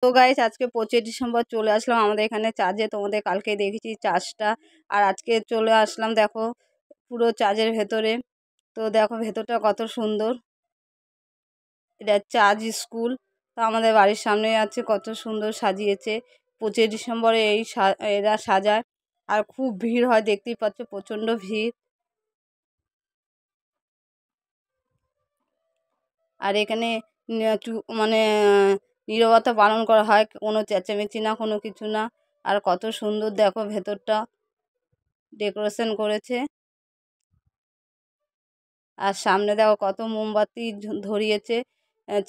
তো গাইস আজকে 25 ডিসেম্বর চলে আসলাম আমাদের এখানে চার্জে। তোমাদের কালকে দেখেছি চার্জটা, আর আজকে চলে আসলাম দেখো পুরো চার্জের ভেতরে। তো দেখো ভেতরটা কত সুন্দর, এটা চার্জ স্কুল। তো আমাদের বাড়ির সামনে আছে, কত সুন্দর সাজিয়েছে। 25 ডিসেম্বরে এরা সাজায়, আর খুব ভিড় হয়, দেখতেই পাচ্ছ প্রচণ্ড ভিড়। আর এখানে মানে নীরবতা পালন করা হয়, কোনো চেঁচামেচি না, কোনো কিছু না। আর কত সুন্দর দেখো ভেতরটা ডেকোরেশন করেছে। আর সামনে দেখো কত মোমবাতি ধরিয়েছে।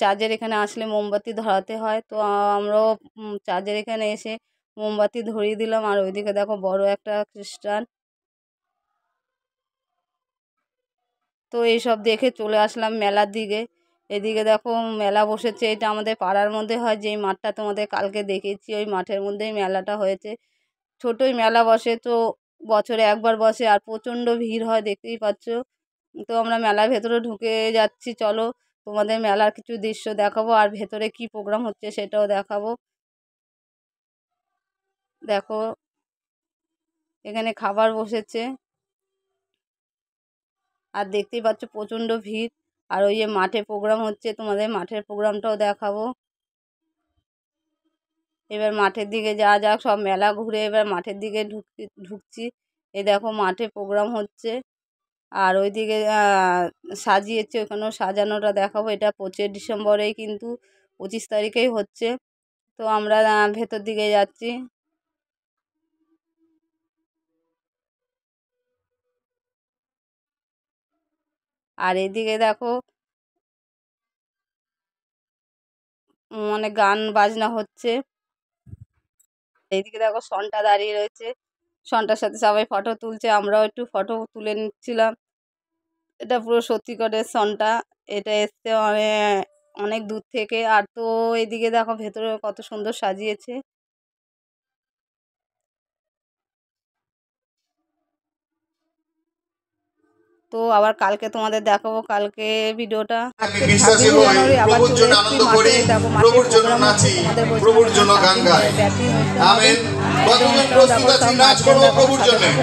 চার্জের এখানে আসলে মোমবাতি ধরাতে হয়, তো আমরাও চার্জের এখানে এসে মোমবাতি ধরিয়ে দিলাম। আর ওইদিকে দেখো বড় একটা খ্রিস্টান। তো এইসব দেখে চলে আসলাম মেলার দিকে। এদিকে দেখো মেলা বসেছে, এটা আমাদের পাড়ার মধ্যে হয়, যেই মাঠটা তোমাদের কালকে দেখেছি ওই মাঠের মধ্যেই মেলাটা হয়েছে। ছোটই মেলা বসে, তো বছরে একবার বসে, আর প্রচণ্ড ভিড় হয়, দেখতেই পাচ্ছ। তো আমরা মেলার ভেতরে ঢুকে যাচ্ছি, চলো তোমাদের মেলার কিছু দৃশ্য দেখাবো, আর ভেতরে কি প্রোগ্রাম হচ্ছে সেটাও দেখাবো। দেখো এখানে খাবার বসেছে, আর দেখতেই পাচ্ছ প্রচণ্ড ভিড়। আর ওই যে মাঠে প্রোগ্রাম হচ্ছে, তোমাদের মাঠের প্রোগ্রামটাও দেখাবো। এবার মাঠের দিকে যাওয়া যাক, সব মেলা ঘুরে এবার মাঠের দিকে ঢুকছি। এই দেখো মাঠে প্রোগ্রাম হচ্ছে, আর ওইদিকে সাজিয়েছে, ওখানেও সাজানোটা দেখাবো। এটা 25 ডিসেম্বরেই কিন্তু 25 তারিখেই হচ্ছে। তো আমরা ভেতর দিকে যাচ্ছি। আর এদিকে দেখো মানে গান বাজনা হচ্ছে। এইদিকে দেখো সন্টা দাঁড়িয়ে রয়েছে, সন্টার সাথে সবাই ফটো তুলছে, আমরাও একটু ফটো তুলে নিচ্ছিলাম। এটা পুরো সত্যিকারের সন্টা, এটা এসছে অনেক অনেক দূর থেকে। আর তো এদিকে দেখো ভেতরে কত সুন্দর সাজিয়েছে। তো আবার কালকে তোমাদের দেখাবো কালকে ভিডিওটা। আজকে 26 জানুয়ারি আবার চলে এসেছি মাঠে, দেখো মাঠে প্রোগ্রাম হচ্ছে, তোমাদের বলছিলাম ব্যাপী অনুষ্ঠান হবে। অনুষ্ঠানও দেখো সব নাচ গান দেখো, সাজানো।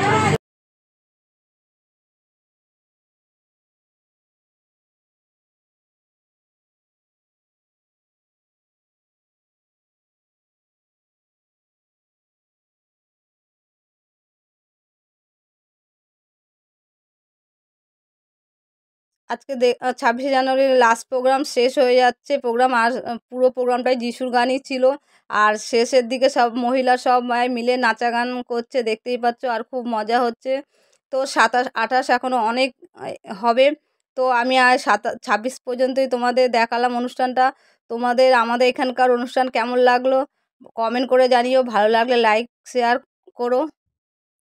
আজকে 26 জানুয়ারির লাস্ট প্রোগ্রাম শেষ হয়ে যাচ্ছে প্রোগ্রাম, আর পুরো প্রোগ্রামটাই যিশুর গানই ছিল। আর শেষের দিকে সব মহিলা সবাই মিলে নাচা গান করছে, দেখতেই পাচ্ছ, আর খুব মজা হচ্ছে। তো 27 28 এখনও অনেক হবে। তো আমি আর 26 পর্যন্তই তোমাদের দেখালাম অনুষ্ঠানটা। তোমাদের আমাদের এখানকার অনুষ্ঠান কেমন লাগলো কমেন্ট করে জানিও, ভালো লাগলে লাইক শেয়ার করো।